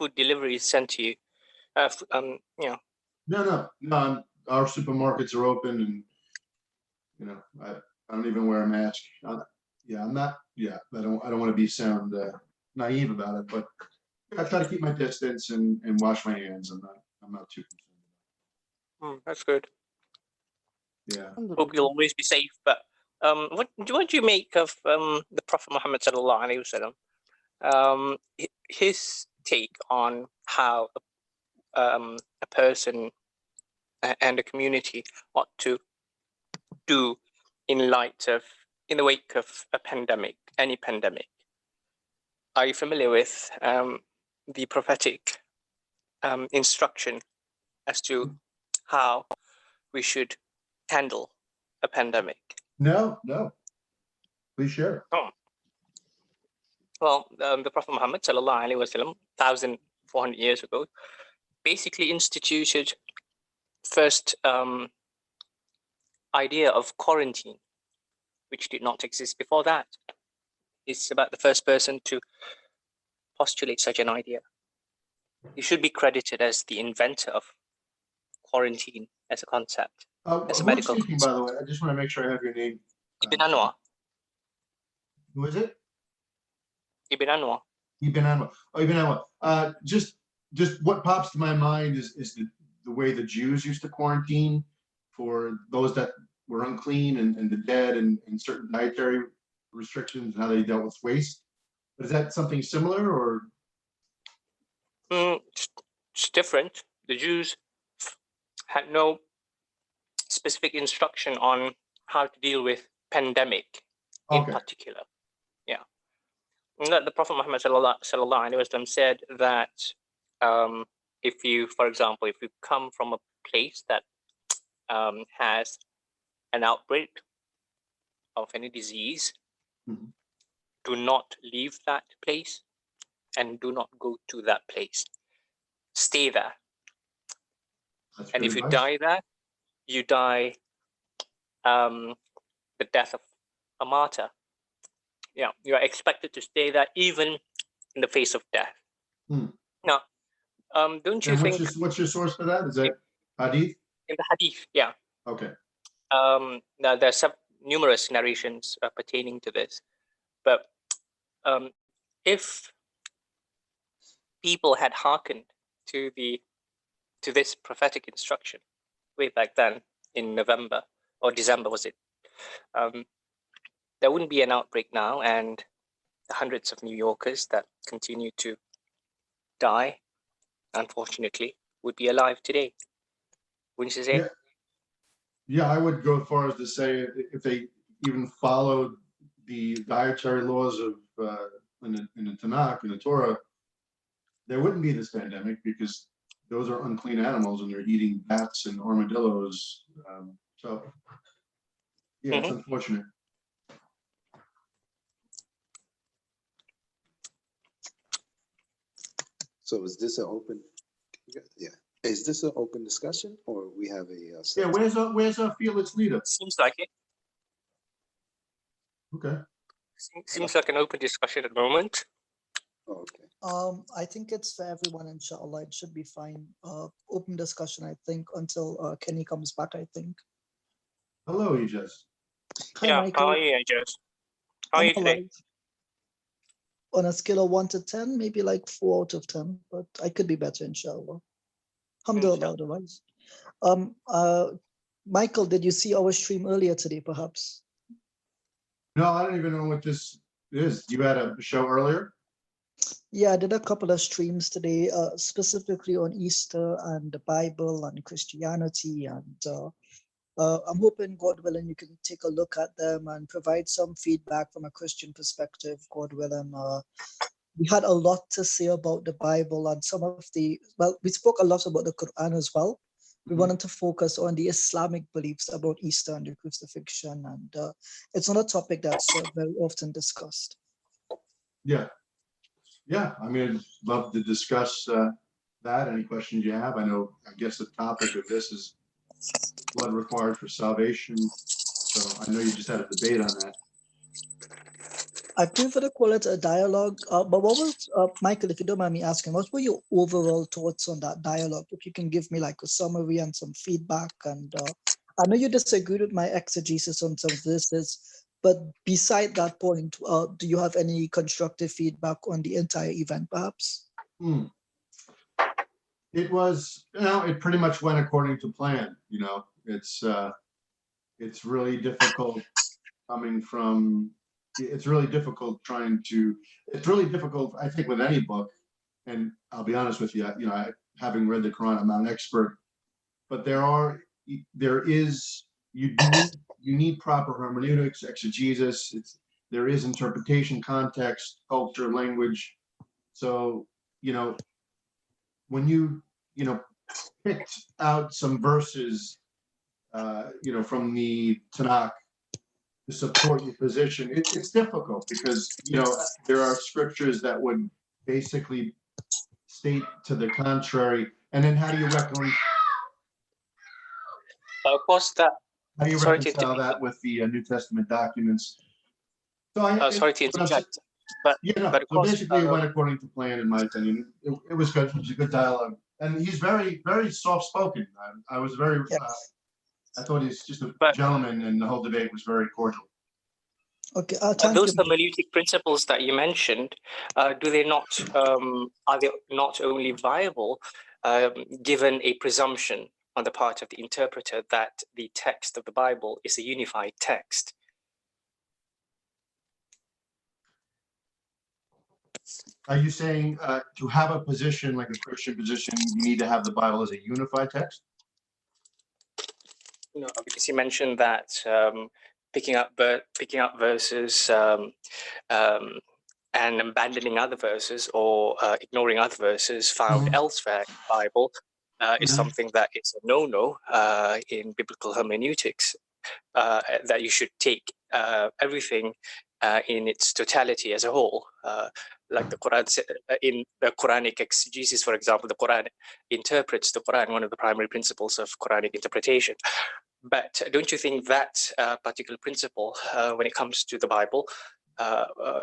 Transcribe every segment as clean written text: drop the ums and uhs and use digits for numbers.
food delivery is sent to you. You know. No. Our supermarkets are open, and I don't even wear a mask. I'm not. Yeah, I don't want to sound naive about it, but I try to keep my distance and wash my hands. I'm not too concerned. That's good. Yeah. Hope you'll always be safe. But what do you make of the Prophet Muhammad sallallahu alaihi wasallam? His take on how a person and a community ought to do in the wake of a pandemic, any pandemic. Are you familiar with the prophetic instruction as to how we should handle a pandemic? No. Please share. Oh. Well, the Prophet Muhammad sallallahu alaihi wasallam, 1,400 years ago, basically instituted first idea of quarantine, which did not exist before that. He's about the first person to postulate such an idea. He should be credited as the inventor of quarantine as a concept, as a medical speaking, concept. by the way, I just want to make sure I have your name. Ibn Anwar. Who is it? Ibn Anwar. Ibn Anwar. Oh, Ibn Anwar. Just what pops to my mind is the way the Jews used to quarantine for those that were unclean and the dead and certain dietary restrictions and how they dealt with waste. Is that something similar or? It's different. The Jews had no specific instruction on how to deal with pandemic in particular. Yeah. The Prophet Muhammad sallallahu alaihi wasallam said that if you, for example, if you come from a place that has an outbreak of any disease, do not leave that place and do not go to that place. Stay there. And if you die there, you die the death of a martyr. Yeah, you are expected to stay there even in the face of death. Now, don't you think? What's your source for that? Is that hadith? In the hadith, yeah. Okay. Now there's numerous narrations pertaining to this, but if people had hearkened to this prophetic instruction way back then in November or December, was it? There wouldn't be an outbreak now, and the hundreds of New Yorkers that continue to die, unfortunately, would be alive today. Wouldn't you say? Yeah, I would go as far as to say if they even followed the dietary laws of in the Tanakh, in the Torah, there wouldn't be this pandemic because those are unclean animals and they're eating bats and armadillos. So, yeah, it's unfortunate. So is this an open? Yeah. Is this an open discussion, or we have a? Yeah. Where's our fearless leader? Seems like it. Okay. Seems like an open discussion at the moment. Oh, okay. I think it's for everyone, inshallah. It should be fine. Open discussion, I think, until Kenny comes back, I think. Hello, Ijaz. Hi, Michael. How are you, Ijaz? How are you today? On a scale of 1 to 10, maybe like 4 out of 10, but I could be better, inshallah. Alhamdulillah, otherwise. Michael, did you see our stream earlier today, perhaps? No, I don't even know what this is. You had a show earlier? Yeah, I did a couple of streams today, specifically on Easter and the Bible and Christianity. And I'm hoping, God willing, you can take a look at them and provide some feedback from a Christian perspective, God willing. We had a lot to say about the Bible and some of we spoke a lot about the Quran as well. We wanted to focus on the Islamic beliefs about Easter and the crucifixion. And it's not a topic that's very often discussed. Yeah. Yeah, I mean, I'd love to discuss that. Any questions you have? I guess the topic of this is blood required for salvation. So I know you just had a debate on that. I prefer to call it a dialogue, but what was, Michael, if you don't mind me asking, what were your overall thoughts on that dialogue? If you can give me like a summary and some feedback. And I know you disagreed with my exegesis on some verses, but beside that point, do you have any constructive feedback on the entire event, perhaps? It was, it pretty much went according to plan, it's really difficult coming from, it's really difficult, I think, with any book. And I'll be honest with you, having read the Quran, I'm not an expert, but you need proper hermeneutics, exegesis. There is interpretation, context, culture, language. So, when you picked out some verses, from the Tanakh to support your position, it's difficult because, there are scriptures that would basically state to the contrary. And then how do you reconcile Of course, that. Sorry to reconcile interject. that with the New Testament documents? So Sorry to interject, but of so course, basically it went according to plan, in my opinion. It was good. It was a good dialogue, and he's very, very soft-spoken. I was very. Yes. I thought he's just a But- gentleman, and the whole debate was very cordial. Okay, thank those you. hermeneutic principles that you mentioned, are they not only viable, given a presumption on the part of the interpreter that the text of the Bible is a unified text? Are you saying to have a position like a Christian position, you need to have the Bible as a unified text? No, because you mentioned that picking up verses and abandoning other verses or ignoring other verses found elsewhere in the Bible is something that is a no-no in biblical hermeneutics. That you should take everything in its totality as a whole. Like the Quran, in the Quranic exegesis, for example, the Quran interprets the Quran, one of the primary principles of Quranic interpretation. But don't you think that particular principle, when it comes to the Bible,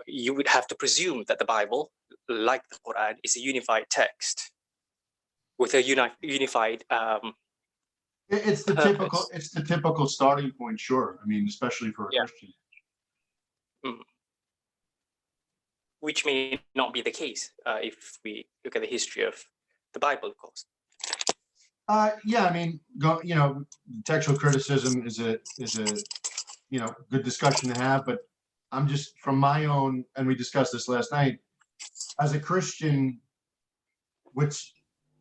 you would have to presume that the Bible, like the Quran, is a unified text with a unified It's the purpose. typical starting point, sure. I mean, especially for a Yeah. Christian. Which may not be the case if we look at the history of the Bible, of course. Yeah, I mean, textual criticism is a good discussion to have, but I'm just, from my own, and we discussed this last night, as a Christian, which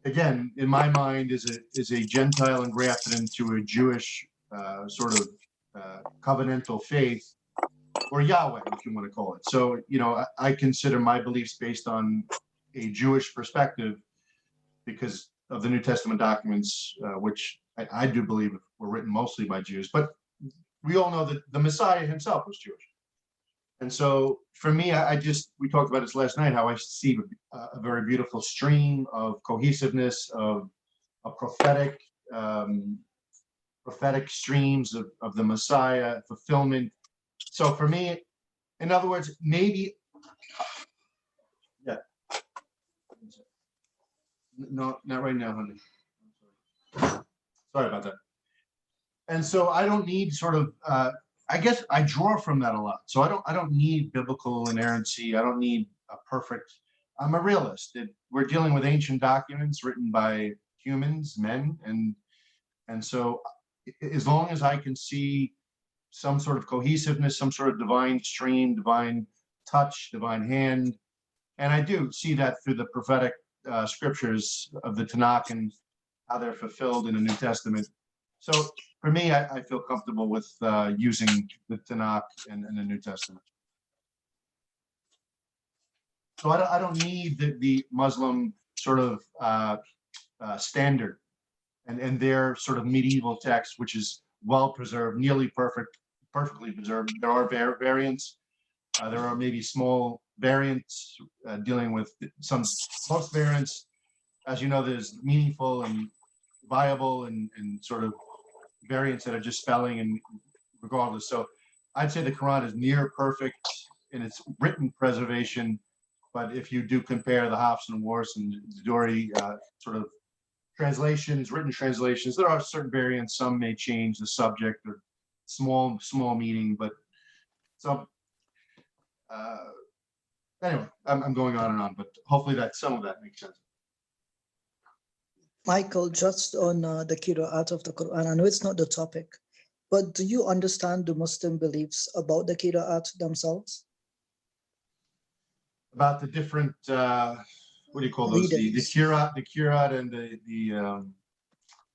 again, in my mind, is a Gentile engrafted into a Jewish sort of covenantal faith, or Yahweh, if you want to call it. So, I consider my beliefs based on a Jewish perspective because of the New Testament documents, which I do believe were written mostly by Jews. But we all know that the Messiah himself was Jewish. And so for me, we talked about this last night, how I see a very beautiful stream of cohesiveness, of a prophetic streams of the Messiah, fulfillment. So for me, in other words, maybe, yeah. No, not right now, honey. Sorry about that. And so I don't need sort of, I guess I draw from that a lot. So I don't need biblical inerrancy. I don't need a perfect, I'm a realist. We're dealing with ancient documents written by humans, men. And so as long as I can see some sort of cohesiveness, some sort of divine stream, divine touch, divine hand, and I do see that through the prophetic scriptures of the Tanakh and how they're fulfilled in the New Testament. So for me, I feel comfortable with using the Tanakh and the New Testament. So I don't need the Muslim sort of standard and their sort of medieval text, which is well preserved, nearly perfectly preserved. There are variants. There are maybe small variants dealing with most variants. As you know, there's meaningful and viable and sort of variants that are just spelling and regardless. So I'd say the Quran is near perfect in its written preservation. But if you do compare the Hafs and Wars and Dori sort of translations, written translations, there are certain variants. Some may change the subject or small meaning, but some. Anyway, I'm going on and on, but hopefully that some of that makes sense. Michael, just on the Qira'at of the Quran, I know it's not the topic, but do you understand the Muslim beliefs about the Qira'at themselves? About the different, what do you call those? The Readings. Qur'an and the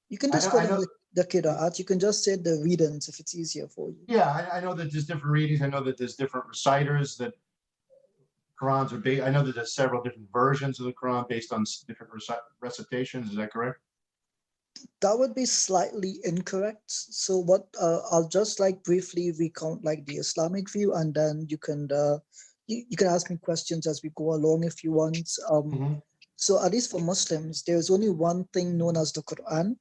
You can I just know- call I them know- the Qira'at. You can just say the readings if it's easier for you. yeah, I know that there's different readings. I know that there's different reciters that Qurans are based. I know that there's several different versions of the Quran based on different recitations. Is that correct? That would be slightly incorrect. So what I'll just like briefly recount like the Islamic view, and then you can you can ask me questions as we go along if you want. So at least for Muslims, there's only one thing known as the Quran,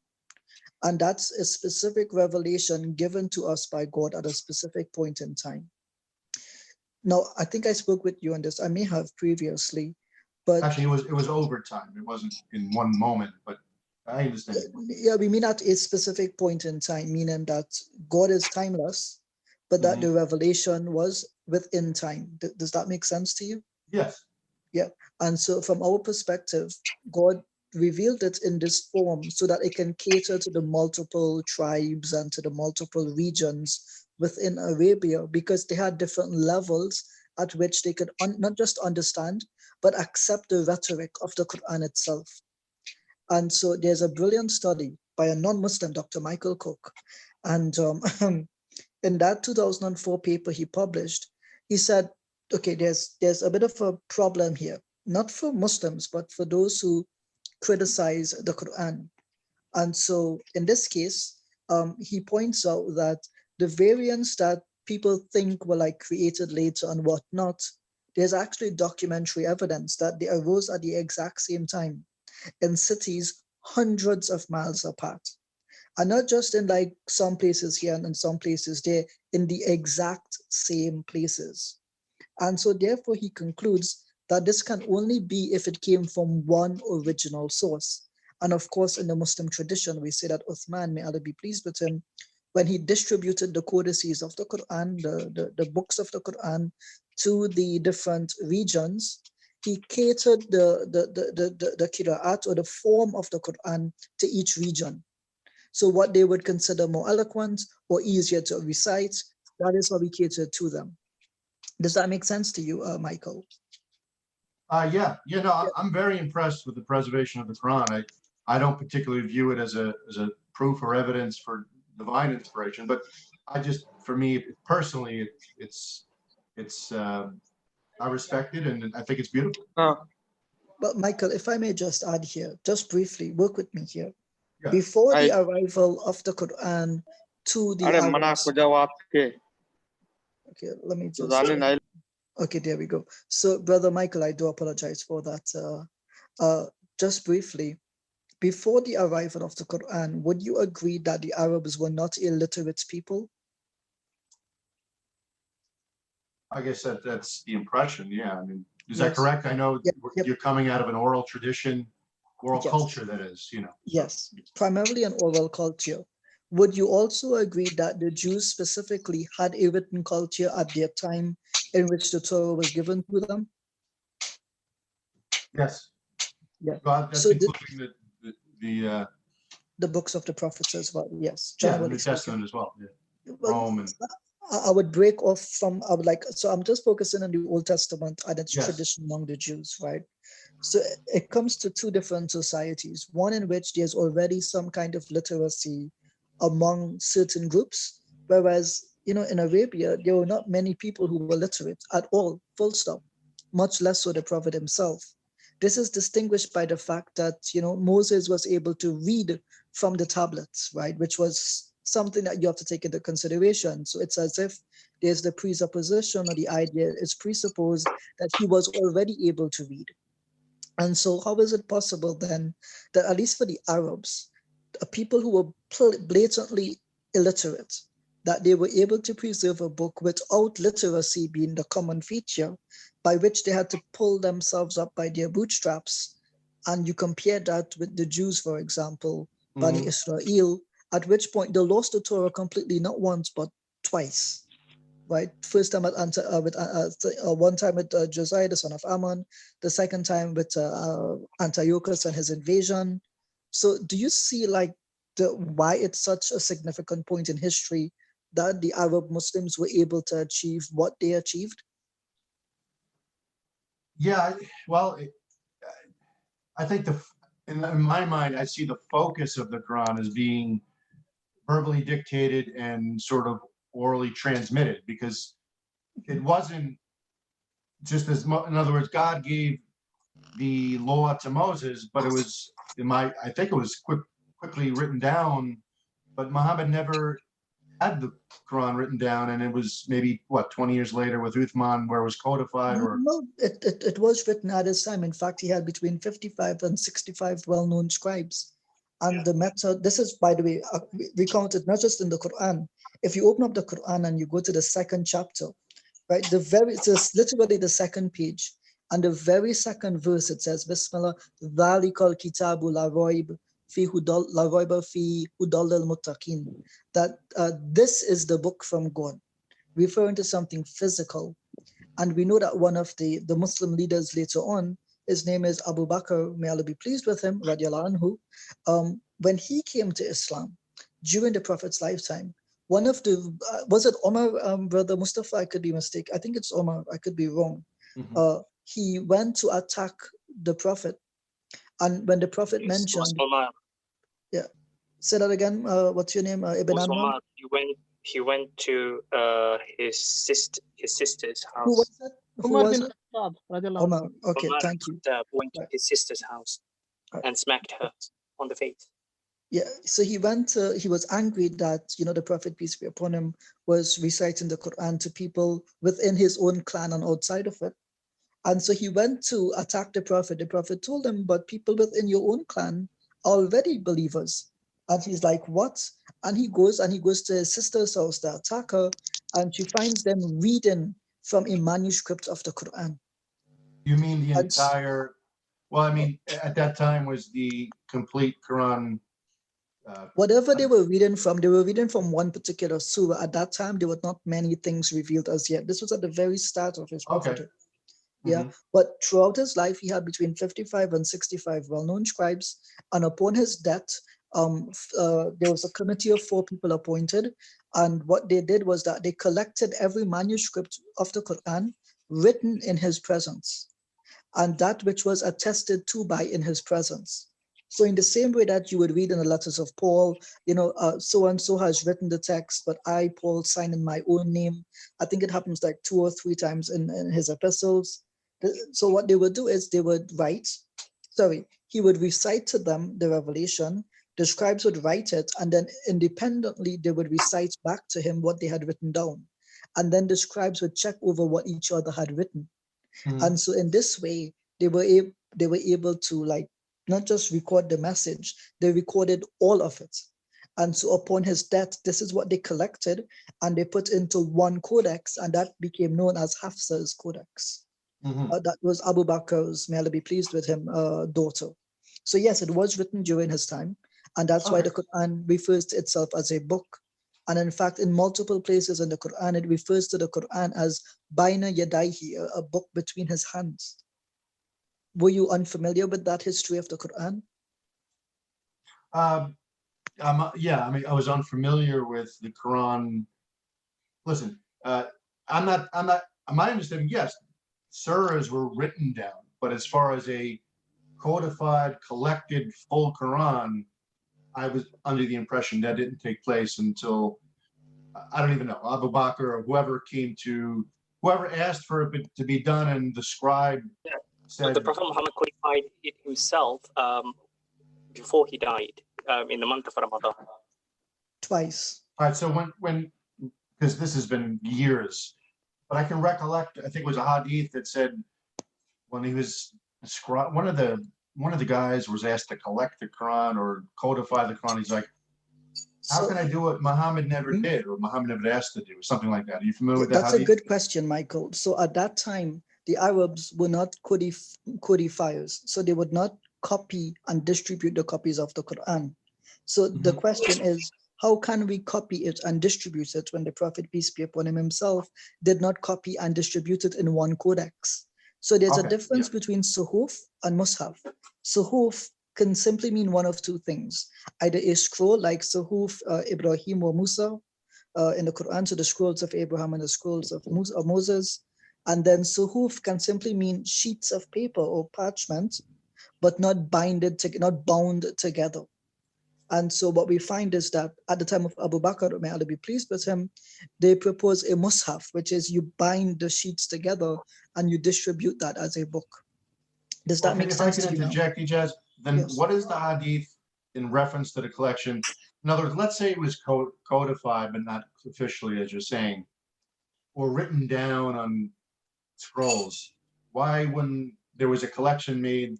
and that's a specific revelation given to us by God at a specific point in time. Now, I think I spoke with you on this. I may have previously, but Actually, it was over time. It wasn't in one moment, but I understand. yeah, we mean at a specific point in time, meaning that God is timeless, but that the revelation was within time. Does that make sense to you? Yes. Yeah. And so from our perspective, God revealed it in this form so that it can cater to the multiple tribes and to the multiple regions within Arabia, because they had different levels at which they could not just understand, but accept the rhetoric of the Quran itself. And so there's a brilliant study by a non-Muslim, Dr. Michael Cook. And in that 2004 paper he published, he said, okay, there's a bit of a problem here, not for Muslims, but for those who criticize the Quran. And so in this case, he points out that the variants that people think were like created later and whatnot, there's actually documentary evidence that they arose at the exact same time in cities hundreds of miles apart. And not just in like some places here and in some places there, in the exact same places. And so therefore he concludes that this can only be if it came from one original source. And of course, in the Muslim tradition, we say that Uthman, may Allah be pleased with him, when he distributed the codices of the Quran, the books of the Quran to the different regions, he catered the Qira'at or the form of the Quran to each region. So what they would consider more eloquent or easier to recite, that is what we catered to them. Does that make sense to you, Michael? Yeah, no, I'm very impressed with the preservation of the Quran. I don't particularly view it as a proof or evidence for divine inspiration, but for me personally, it's I respect it and I think it's beautiful. But Michael, if I may just add here, just briefly, work with me here. Yeah. Before the arrival of the Quran to the Arabs. Okay, let me just. Okay, there we go. So, Brother Michael, I do apologize for that. Just briefly, before the arrival of the Quran, would you agree that the Arabs were not illiterate people? I guess that's the impression. Yeah, I mean, is Yes. that correct? I know Yep. you're coming out of an oral tradition, oral Yes. culture, that is, Yes, primarily an oral culture. Would you also agree that the Jews specifically had a written culture at their time in which the Torah was given to them? Yes. Yeah. Well, that's So including the books of the prophets as well. Yes. the Generally New speaking. Testament as well. Yeah. Well, Rome and I would break off from, I would like, so I'm just focusing on the Old Testament and its Yes. tradition among the Jews, right? So it comes to two different societies, one in which there's already some kind of literacy among certain groups, whereas, in Arabia, there were not many people who were literate at all, full stop, much less so the Prophet himself. This is distinguished by the fact that, Moses was able to read from the tablets, right? Which was something that you have to take into consideration. So it's as if there's the presupposition or the idea is presupposed that he was already able to read. And so how is it possible then that at least for the Arabs, people who were blatantly illiterate, that they were able to preserve a book without literacy being the common feature, by which they had to pull themselves up by their bootstraps. And you compare that with the Jews, for example, Bani Mhm. Israel, at which point they lost the Torah completely, not once, but twice. Right, first time one time with Josiah the son of Ammon, the second time with Antiochus and his invasion. So, do you see like why it's such a significant point in history that the Arab Muslims were able to achieve what they achieved? Yeah, well, I think in my mind, I see the focus of the Quran as being verbally dictated and sort of orally transmitted, because it wasn't just in other words, God gave the law to Moses, but it was I think it was quickly written down, but Muhammad never had the Quran written down, and it was maybe what 20 years later with Uthman where it was codified, or No, it was written at his time. In fact, he had between 55 and 65 well-known scribes. And Yeah. the method, this is, by the way, we count it not just in the Quran. If you open up the Quran and you go to the second chapter, right, it's just literally the second page. And the very second verse, it says, Bismillah, Dhalikal Kitabu La Roib fi La Roiba fi Hudal al-Muttaqin. That this is the book from God, referring to something physical. And we know that one of the Muslim leaders later on, his name is Abu Bakr, may Allah be pleased with him, radiallahu anhu, when he came to Islam during the Prophet's lifetime, one of the, was it Omar, Brother Mustafa? I could be mistaken. I think it's Omar, I could be wrong. He went to attack the Prophet. And when the Prophet It was mentioned, Omar. yeah, say that again, what's your name, It Ibn was Anwar? Omar. He went to his sister's Who house. was it? Who Umar was bin it? Khattab, radiallahu Omar, anhu. okay, Omar thank you. went to Right. his sister's house Right. and smacked her on the face. Yeah, so he was angry that, the Prophet, peace be upon him, was reciting the Quran to people within his own clan and outside of it. And so he went to attack the Prophet. The Prophet told him, but people within your own clan are already believers. And he's like, what? And he goes to his sister's house, the attacker, and she finds them reading from a manuscript of the Quran. you mean the And entire? Well, I mean, at that time was the complete Quran. whatever they were reading from one particular surah. At that time, there were not many things revealed as yet. This was at the very start of his Okay. prophethood. Yeah, but throughout his life, he had between 55 and 65 well-known scribes. And upon his death, there was a committee of 4 people appointed. And what they did was that they collected every manuscript of the Quran written in his presence, and that which was attested to by in his presence. So in the same way that you would read in the letters of Paul, so and so has written the text, but I, Paul, sign in my own name. I think it happens like 2 or 3 times in his epistles. So what they would do is he would recite to them the revelation, the scribes would write it, and then independently they would recite back to him what they had written down. And then the scribes would check over what each other had written. And so in this way, they were able to not just record the message, they recorded all of it. And so upon his death, this is what they collected and they put into one codex, and that became known as Hafsa's Codex. That was Abu Bakr's, may Allah be pleased with him, daughter. So yes, it was written during his time, and that's why the Quran refers to itself as a book. And in fact, in multiple places in the Quran, it refers to the Quran as Baina Yadayhi, a book between his hands. Were you unfamiliar with that history of the Quran? Yeah, I mean, I was unfamiliar with the Quran. Listen, I'm not, my understanding, yes, surahs were written down, but as far as a codified, collected, full Quran, I was under the impression that didn't take place until, I don't even know, Abu Bakr or whoever asked for it to be done, and the scribe So said, the Prophet Muhammad codified it himself before he died in the month of Ramadan. Twice. all right, so when, because this has been years, but I can recollect, I think it was a hadith that said when he was one of the guys was asked to collect the Quran or codify the Quran. He's like, How So can I do what Muhammad never Hmm? did, or Muhammad never asked to do, something like that? Are you familiar with that That's a hadith? good question, Michael. So at that time, the Arabs were not codifiers, so they would not copy and distribute the copies of the Quran. So the Mhm. question is, how can we copy it and distribute it when the Prophet, peace be upon him himself, did not copy and distribute it in one codex? So there's a Okay, difference yeah. between suhuf and mushaf. Suhuf can simply mean one of two things, either a scroll like suhuf Ibrahim or Musa, in the Quran, to the scrolls of Abraham and the scrolls of Moses. And then suhuf can simply mean sheets of paper or parchment, but not not bound together. And so what we find is that at the time of Abu Bakr, may Allah be pleased with him, they propose a mushaf, which is you bind the sheets together and you distribute that as a book. Does Well, that make if I sense could to you now? interject, Ijaz, then Yes. what is the hadith in reference to the collection? In other words, let's say it was codified, but not officially, as you're saying, or written down on scrolls. Why, when there was a collection made,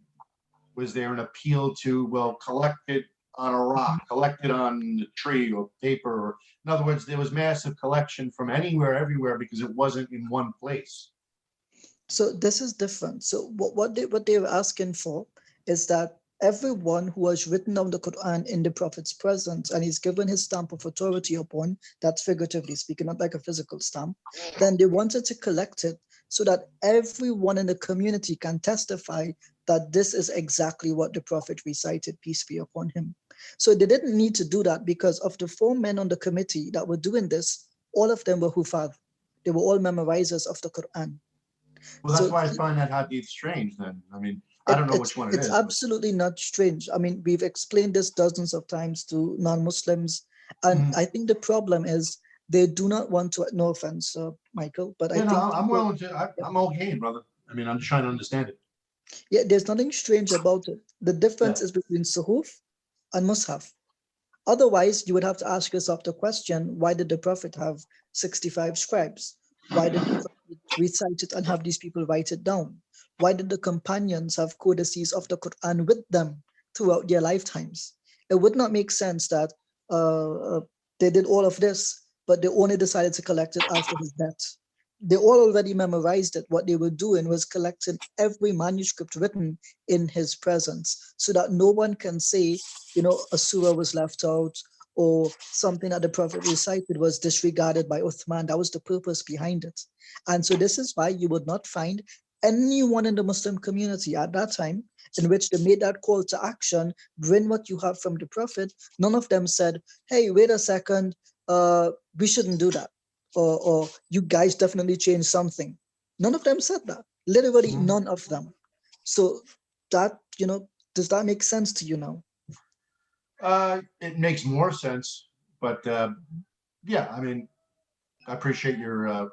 was there an appeal to, well, collect it on a rock, collect it on a tree or paper? Or, in other words, there was massive collection from anywhere, everywhere, because it wasn't in one place. So this is different. So what they were asking for is that everyone who has written down the Quran in the Prophet's presence and he's given his stamp of authority upon, that's figuratively speaking, not like a physical stamp, then they wanted to collect it so that everyone in the community can testify that this is exactly what the Prophet recited, peace be upon him. So they didn't need to do that because of the 4 men on the committee that were doing this, all of them were hufad. They were all memorizers of the Quran. Well, that's So why I find that hadith strange then. I mean, I don't know which one it it's is, but absolutely not strange. I mean, we've explained this dozens of times to non-Muslims, and Mhm. I think the problem is they do not want to. No offense, Michael, but I yeah, no, think I'm people, willing to, I'm all game, brother. I mean, I'm just trying to understand it. yeah, there's nothing strange about it. The Yeah. difference is between suhuf and mushaf. Otherwise, you would have to ask yourself the question: why did the Prophet have 65 scribes? Why did the Prophet recite it and have these people write it down? Why did the companions have codices of the Quran with them throughout their lifetimes? It would not make sense that they did all of this, but they only decided to collect it after his death. They all already memorized it. What they were doing was collecting every manuscript written in his presence so that no one can say, a surah was left out or something that the Prophet recited was disregarded by Uthman. That was the purpose behind it. And so this is why you would not find anyone in the Muslim community at that time in which they made that call to action, bring what you have from the Prophet. None of them said, hey, wait a second, we shouldn't do that. Or you guys definitely changed something. None of them said that. Literally Mhm. none of them. So that, does that make sense to you now? It makes more sense, but yeah, I mean, I appreciate your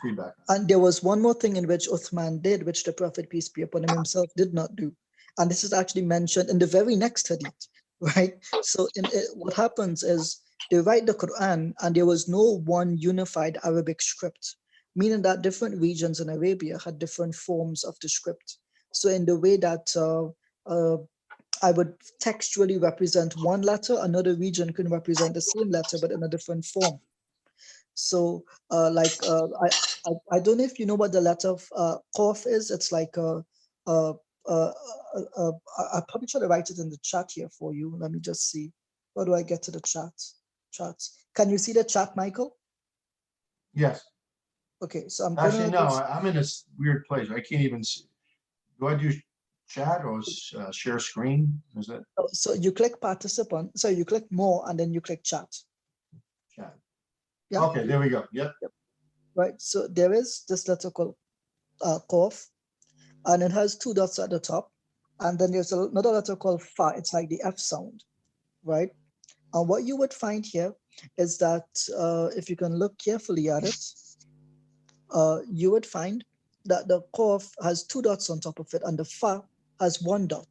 feedback. And there was one more thing in which Uthman did, which the Prophet, peace be upon him himself, did not do. And this is actually mentioned in the very next hadith, right? So what happens is they write the Quran and there was no one unified Arabic script, meaning that different regions in Arabia had different forms of the script. So in the way that I would textually represent one letter, another region can represent the same letter, but in a different form. So, I don't know if you know what the letter of Qaf is. It's like uh, uh, I'll probably try to write it in the chat here for you. Let me just see. How do I get to the chat? Chats. Can you see the chat, Michael? Yes. Okay, so I'm Actually, gonna no, just. I'm in a weird place. I can't even see. Do I do chat or share screen? Is it So you click participant. So you click more, and then you click chat. chat? Yeah. Okay, there we go. Yep. Right. So there is this letter called Qaf, and it has 2 dots at the top. And then there's another letter called Fa. It's like the F sound, right? And what you would find here is that if you can look carefully at it, you would find that the Qaf has 2 dots on top of it and the Fa has 1 dot.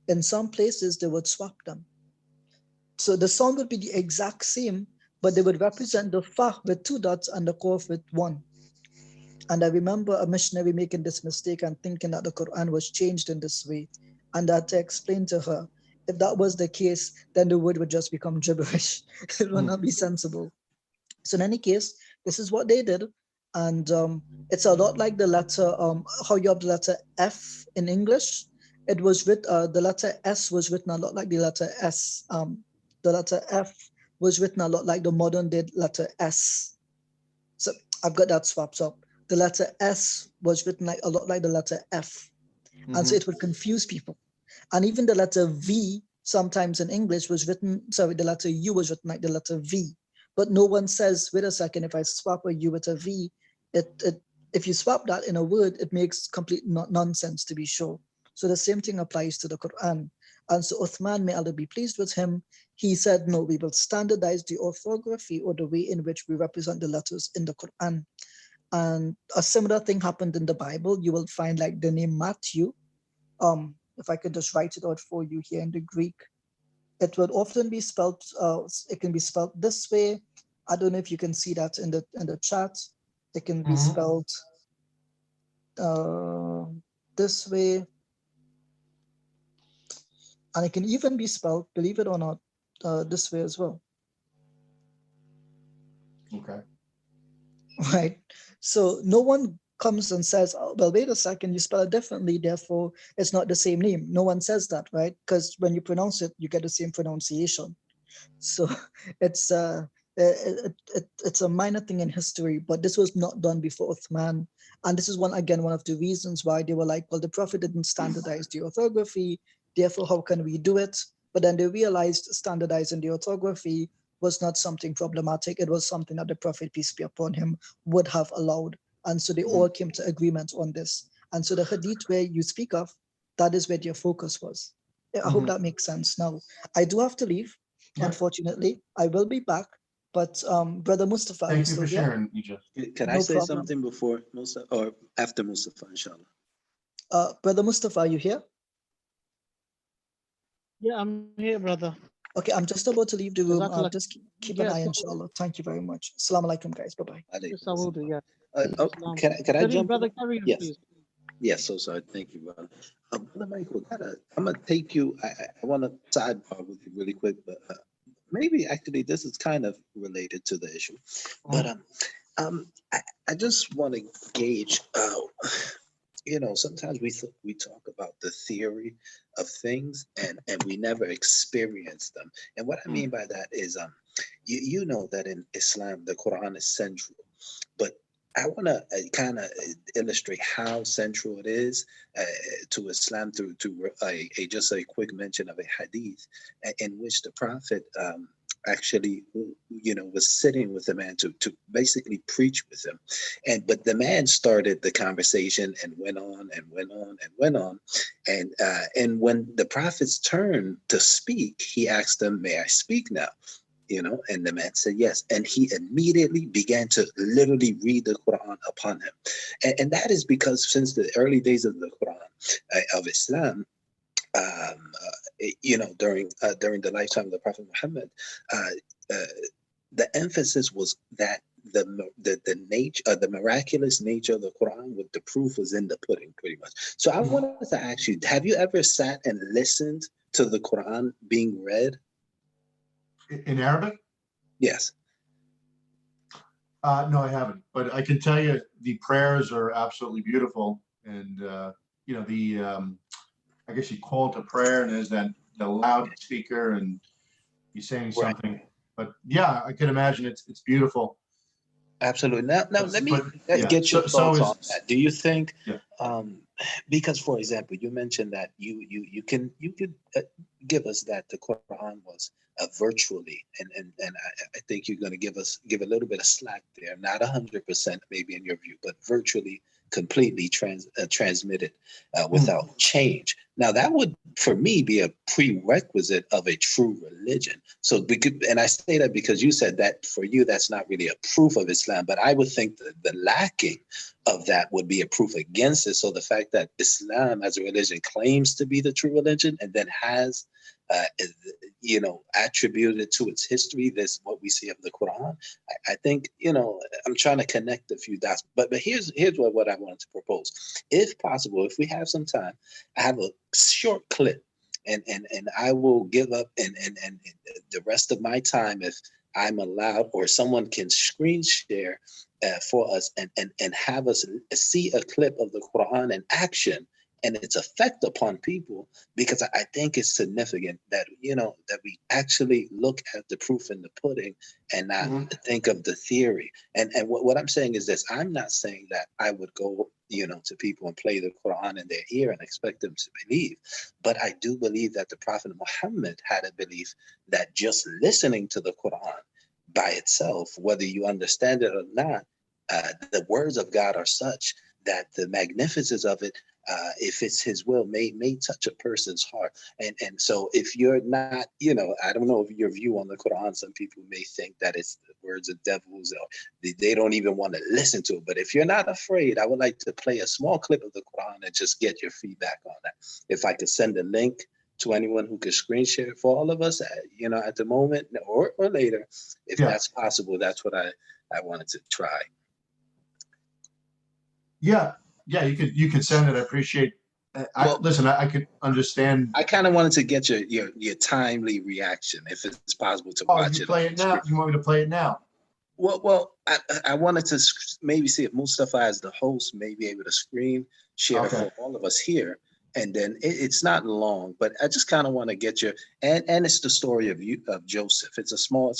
In some places, they would swap them. So the sound would be the exact same, but they would represent the Fa with 2 dots and the Qaf with 1. And I remember a missionary making this mistake and thinking that the Quran was changed in this way. And that I explained to her, if that was the case, then the word would just become gibberish. It would not be sensible. So in any case, this is what they did. And it's a lot like the letter, how you have the letter F in English. It was the letter S was written a lot like the letter S. The letter F was written a lot like the modern day letter S. So I've got that swapped up. The letter S was written like a lot like the letter F. And so it would confuse people. And even the letter V sometimes in English was written, sorry, the letter U was written like the letter V. But no one says, wait a second, if I swap a U with a V, if you swap that in a word, it makes complete nonsense, to be sure. So the same thing applies to the Quran. And so Uthman, may Allah be pleased with him, he said, no, we will standardize the orthography or the way in which we represent the letters in the Quran. And a similar thing happened in the Bible. You will find like the name Matthew. If I could just write it out for you here in the Greek, it would often be spelled, it can be spelled this way. I don't know if you can see that in the chat. It can be spelled this way. And it can even be spelled, believe it or not, this way as well. Okay. Right. So no one comes and says, oh, well, wait a second, you spell it differently, therefore it's not the same name. No one says that, right? Because when you pronounce it, you get the same pronunciation. So it's it's a minor thing in history, but this was not done before Uthman. And this is one of the reasons why they were like, well, the Prophet didn't standardize the orthography, therefore how can we do it? But then they realized standardizing the orthography was not something problematic. It was something that the Prophet, peace be upon him, would have allowed. And so they all came to agreement on this. And so the hadith where you speak of, that is where their focus was. I hope that makes sense. Now, I do have to leave, unfortunately. I will be back, but Brother Mustafa, are you Thank you still for here? sharing, Egypt. Can I No say problem. something before Mustafa or after Mustafa, inshallah? Brother Mustafa, are you here? Yeah, I'm here, brother. Okay, I'm just about to leave the room. Jazakallah. Just keep an Yes, eye, inshallah. Thank you very much. Assalamu alaikum, guys. Bye-bye. yes, I will do. Yeah. Can I Carry, jump? brother, carry on, Yes. please. Yes, so sorry. Thank you, brother. Brother Michael, I'm gonna take you. I want to sidebar with you really quick, but maybe actually this is kind of related to the issue. But I just want to gauge. Sometimes we talk about the theory of things and we never experience them. And what I mean by that is, you know that in Islam the Quran is central, but I want to kind of illustrate how central it is to Islam through just a quick mention of a hadith in which the Prophet actually, was sitting with the man to basically preach with him, but the man started the conversation and went on and went on and went on, and when the Prophet's turn to speak, he asked him, "May I speak now?" And the man said yes. And he immediately began to literally read the Quran upon him. And that is because since the early days of the Quran, of Islam, during the lifetime of the Prophet Muhammad, the emphasis was that the nature, the miraculous nature of the Quran, with the proof was in the pudding, pretty much. So I wanted to ask you, have you ever sat and listened to the Quran being read? In Arabic? Yes. No, I haven't, but I can tell you the prayers are absolutely beautiful. And, I guess you call it a prayer and there's the loudspeaker and you're saying something, but yeah, I can imagine it's beautiful. Absolutely. Now let me get your thoughts on that. Do you think, because for example, you mentioned that you could give us that the Quran was virtually, and I think you're going to give a little bit of slack there, not 100% maybe in your view, but virtually completely transmitted without change. Now that would, for me, be a prerequisite of a true religion. So and I say that because you said that for you, that's not really a proof of Islam, but I would think that the lacking of that would be a proof against it. So the fact that Islam as a religion claims to be the true religion and then has attributed to its history this what we see of the Quran, I think I'm trying to connect a few dots, but here's what I wanted to propose. If possible, if we have some time, I have a short clip and I will give up and the rest of my time, if I'm allowed, or someone can screen share for us and have us see a clip of the Quran in action and its effect upon people, because I think it's significant that, you know, that we actually look at the proof in the pudding and not think of the theory. And what I'm saying is this: I'm not saying that I would go, you know, to people and play the Quran in their ear and expect them to believe, but I do believe that the Prophet Muhammad had a belief that just listening to the Quran by itself, whether you understand it or not, the words of God are such that the magnificence of it, if it's His will, may touch a person's heart. And so if you're not, you know, I don't know if your view on the Quran, some people may think that it's the words of devils, or they don't even want to listen to it. But if you're not afraid, I would like to play a small clip of the Quran and just get your feedback on that. If I could send a link to anyone who could screen share it for all of us, you know, at the moment or later, if that's possible, that's what I wanted to try. Yeah, you could send it. I appreciate. Listen, I could understand. I kind of wanted to get your timely reaction, if it's possible to watch you it. Play it now. You want me to play it now? Well, I wanted to maybe see if Mustafa, as the host, may be able to screen share for all of us here. And then it's not long, but I just kind of want to get your, and it's the story of Joseph. It's a small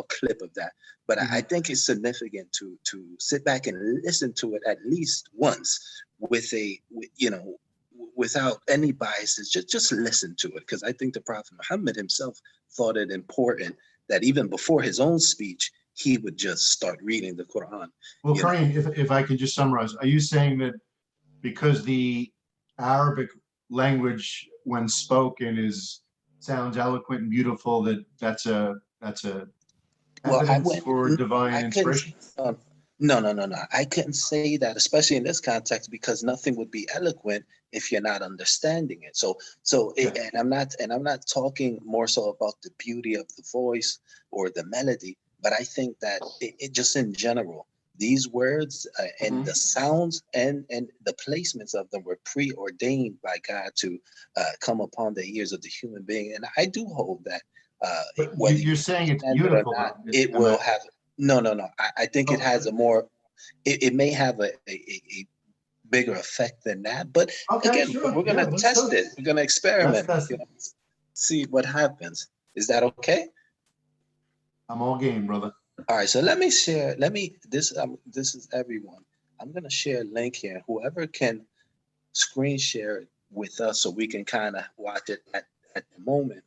clip of that, but I think it's significant to sit back and listen to it at least once with you know, without any biases. Just listen to it, because I think the Prophet Muhammad himself thought it important that even before his own speech, he would just start reading the Quran. Well, Kareem, if I could just summarize, are you saying that because the Arabic language, when spoken, sounds eloquent and beautiful, that's a evidence for divine inspiration? No. I couldn't say that, especially in this context, because nothing would be eloquent if you're not understanding it. And I'm not talking more so about the beauty of the voice or the melody, but I think that it just in general, these words and the sounds and the placements of them were preordained by God to come upon the ears of the human being. And I do hold that. Whether you're saying it's beautiful, or not, it will have. No. I think it has a more. It may have a bigger effect than that. But again, we're gonna test it. We're gonna experiment. You know, see what happens. Is that okay? I'm all game, brother. All right. So let me share. This is everyone. I'm gonna share a link here. Whoever can screen share it with us, so we can kind of watch it at the moment.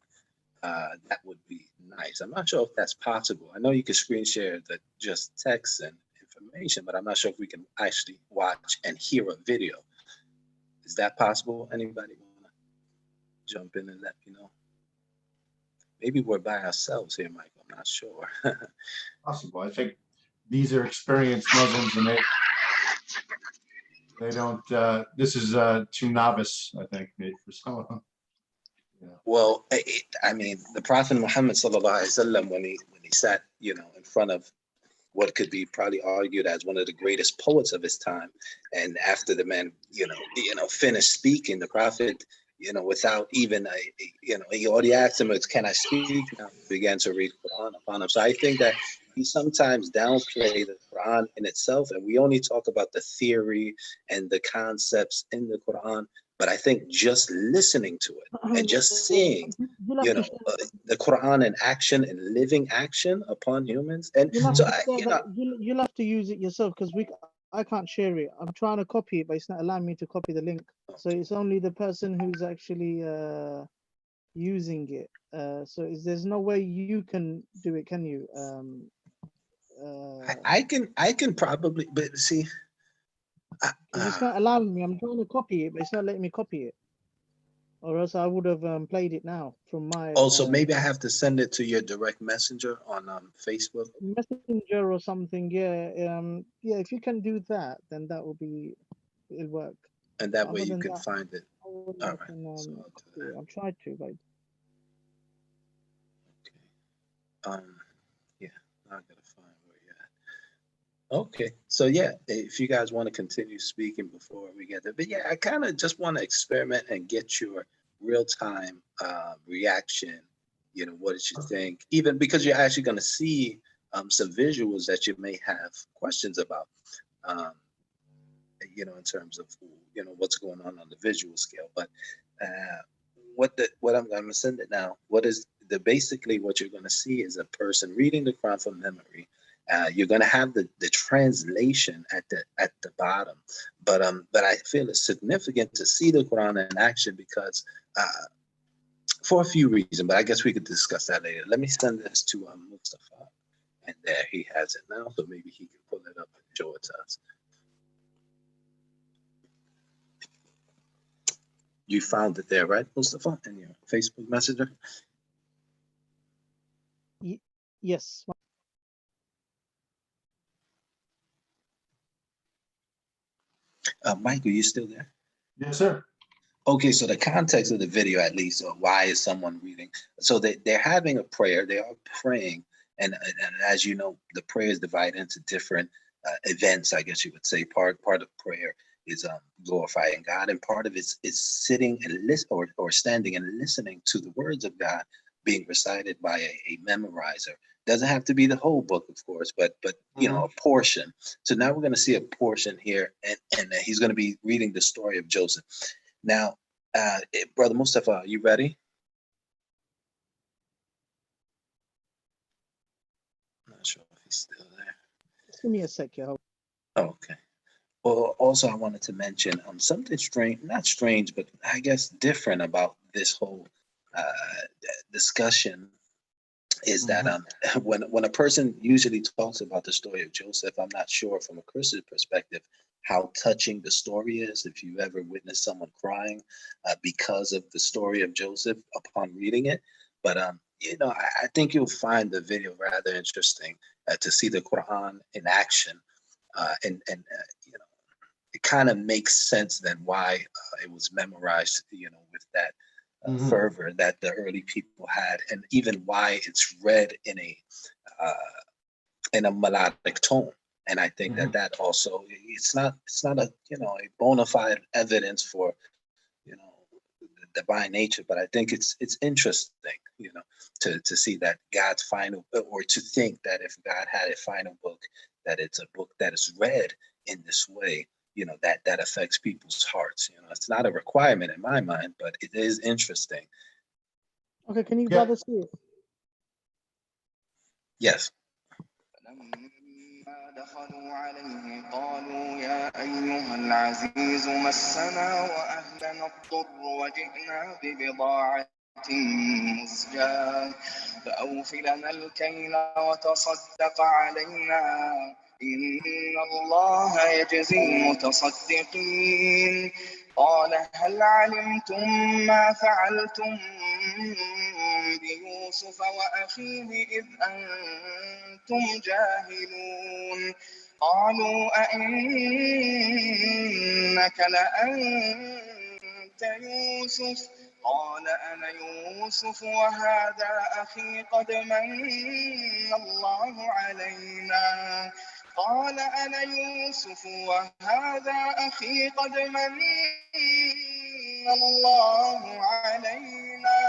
That would be nice. I'm not sure if that's possible. I know you can screen share just text and information, but I'm not sure if we can actually watch and hear a video. Is that possible? Anybody want to jump in and let me know? Maybe we're by ourselves here, Michael. I'm not sure. Possible. I think these are experienced Muslims, and they don't. This is too novice, I think, for some of them. Yeah. Well, I mean, the Prophet Muhammad sallallahu alaihi wasallam, when he sat, you know, in front of what could be probably argued as one of the greatest poets of his time, and after the man, you know, finished speaking, the Prophet, you know, without even he already asked him, "Can I speak?" Now he began to read Quran upon him. So I think that we sometimes downplay the Quran in itself, and we only talk about the theory and the concepts in the Quran. But I think just listening to it and just seeing, you know, the Quran in action and living action upon humans, and so you'll have to use it yourself, because I can't share it. I'm trying to copy it, but it's not allowing me to copy the link. So it's only the person who's actually using it. So there's no way you can do it, can you? I can probably, but see. It's not allowing me. I'm trying to copy it, but it's not letting me copy it. Or else I would have played it now from my. Also, maybe I have to send it to your direct messenger on Facebook. Messenger or something. Yeah. Yeah. If you can do that, then it'll work. And that way you can find it. All right. I'll try to. But... Okay. Yeah. I gotta find where you're at. Okay. So yeah, if you guys want to continue speaking before we get there, but yeah, I kind of just want to experiment and get your real-time reaction. What did you think? Even because you're actually going to see some visuals that you may have questions about, in terms of, what's going on the visual scale. But what I'm going to send it now, basically what you're going to see is a person reading the Quran from memory. You're going to have the translation at the bottom, but I feel it's significant to see the Quran in action because for a few reasons, but I guess we could discuss that later. Let me send this to Mustafa, and there he has it now, so maybe he can pull it up and show it to us. You found it there, right, Mustafa, in your Facebook Messenger? Yes. Mike, are you still there? Yes, sir. Okay, so the context of the video, at least, or why is someone reading? So they're having a prayer, they are praying, and as you know, the prayer is divided into different events, I guess you would say. Part of prayer is glorifying God, and part of it is sitting and listen, or standing and listening to the words of God being recited by a memorizer. Doesn't have to be the whole book, of course, but a portion. So now we're going to see a portion here, and he's going to be reading the story of Joseph. Now, Brother Mustafa, are you ready? I'm not sure if he's still there. Just give me a sec, yeah. Oh, okay. Well, also I wanted to mention something strange, not strange, but I guess different about this whole discussion is that when a person usually talks about the story of Joseph, I'm not sure from a Christian perspective how touching the story is. If you ever witnessed someone crying because of the story of Joseph upon reading it, but I think you'll find the video rather interesting to see the Quran in action, and it kind of makes sense then why it was memorized, with that fervor that the early people had, and even why it's read in a melodic tone. And I think that also, it's not a a bona fide evidence for the divine nature, but I think it's interesting to see that God's final, or to think that if God had a final book, that it's a book that is read in this way, that affects people's hearts. It's not a requirement in my mind, but it is interesting. Okay, can you Yeah. brothers see it? Yes. دخلوا عليه قالوا يا أيها العزيز مسنا وأهلنا الضر وجئنا ببضاعة مزجاة فأوف لنا الكيل وتصدق علينا إن الله يجزي المتصدقين قال هل علمتم ما فعلتم بيوسف وأخيه إذ أنتم جاهلون قالوا أئنك لأنت يوسف قال أنا يوسف وهذا أخي قد من الله علينا قال أنا يوسف وهذا أخي قد من الله علينا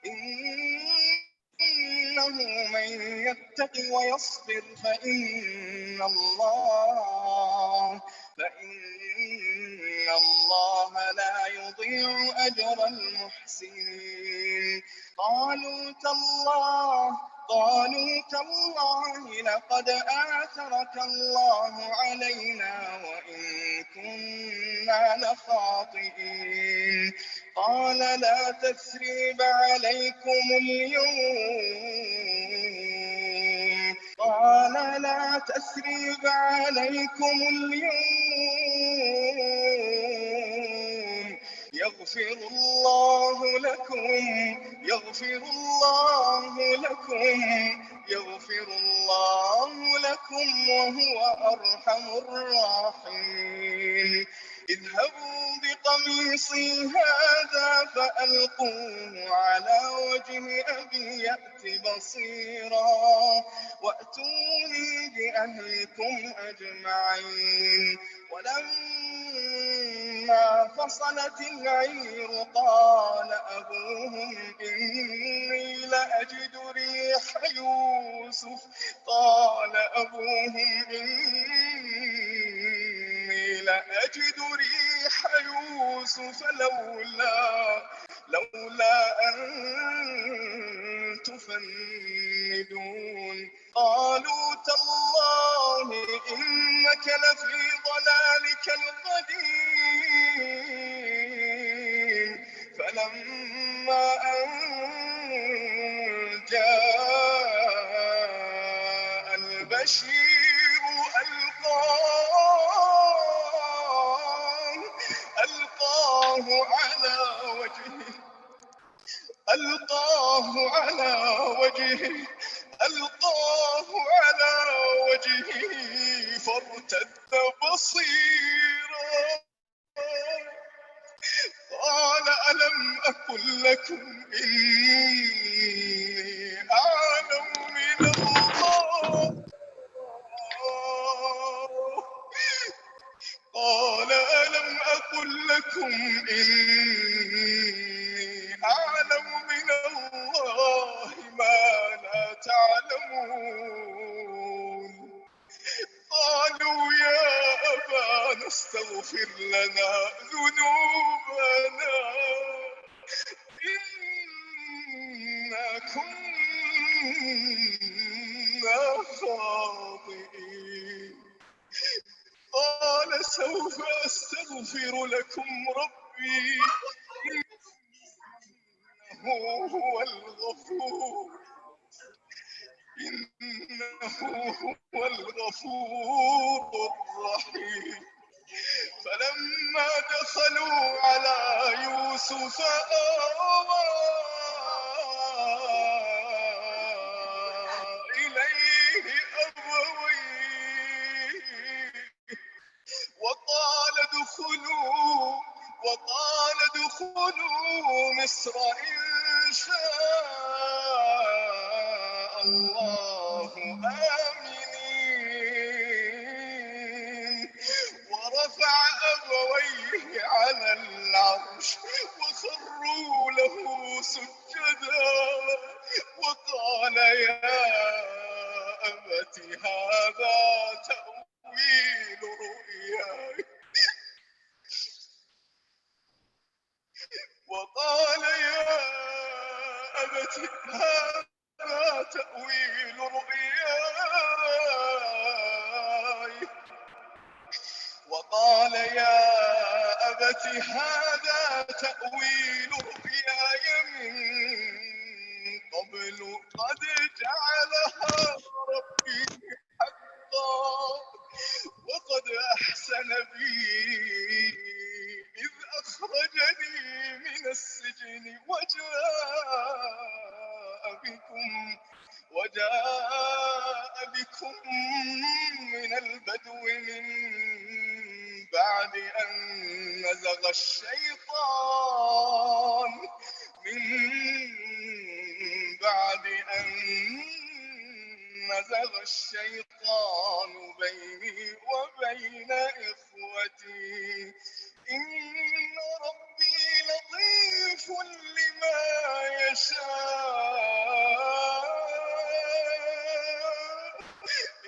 إنه من يتق ويصبر فإن الله لا يضيع أجر المحسنين قالوا تالله لقد آثرك الله علينا وإن كنا لخاطئين قال لا تثريب عليكم اليوم يغفر الله لكم وهو أرحم الراحمين اذهبوا بقميصي هذا فألقوه على وجه أبي يأت بصيرا وأتوني بأهلكم أجمعين ولما فلما فصلت العير قال أبوهم إني لأجد ريح يوسف قال أبوهم إني لأجد ريح يوسف لولا أن تفندون قالوا تالله إنك لفي ضلالك القديم فلما أن جاء البشير ألقاه على وجهه فارتد بصيرا قال ألم أقل لكم إني أعلم من الله قال ألم أقل لكم إني أعلم من الله ما لا تعلمون قالوا يا أبانا استغفر لنا ذنوبنا إنا كنا خاطئين قال سوف أستغفر لكم ربي إنه هو الغفور الرحيم فلما دخلوا على يوسف آوى إليه أبويه وقال ادخلوا مصر إن شاء الله آمنين ورفع أبويه على العرش وخروا له سجدا وقال يا أبت هذا تأويل رؤياي وقال يا أبت هذا تأويل رؤياي من قبل قد جعلها ربي حقا وقد أحسن بي إذ أخرجني من السجن وجاء بكم من البدو من بعد أن نزغ الشيطان بيني وبين إخوتي إن ربي لطيف لما يشاء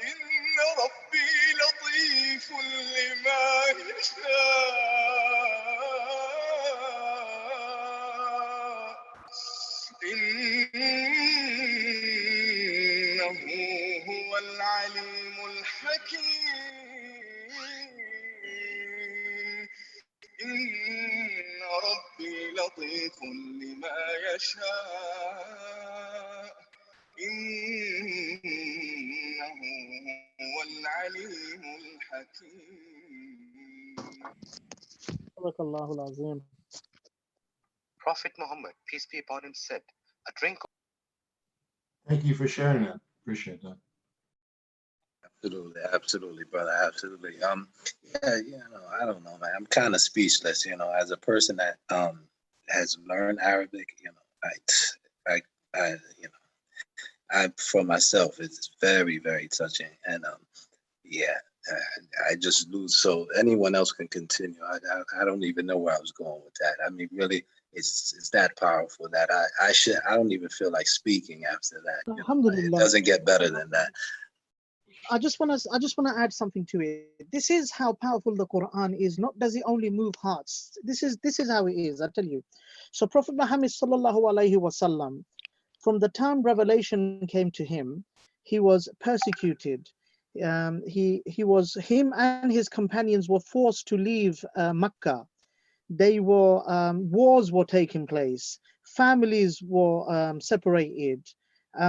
إن ربي لطيف لما يشاء إنه هو العليم الحكيم إن ربي لطيف لما يشاء إنه هو العليم الحكيم. صدق الله العظيم. Prophet Muhammad, peace be upon him, said, a drink. Thank you for sharing that. Appreciate that. Absolutely, brother, absolutely. Yeah, I don't know, man. I'm kind of speechless, as a person that has learned Arabic. I for myself, it's very, very touching, and yeah, I just lose. So anyone else can continue. I don't even know where I was going with that. I mean, really, it's that powerful that I don't even feel like speaking after that. You know? It Alhamdulillah. doesn't get better than that. I just want to add something to it. This is how powerful the Quran is. Not does it only move hearts. This is how it is. I tell you. So Prophet Muhammad sallallahu alaihi wasallam, from the time revelation came to him, he was persecuted. Him and his companions were forced to leave Mecca. They were wars were taking place. Families were separated.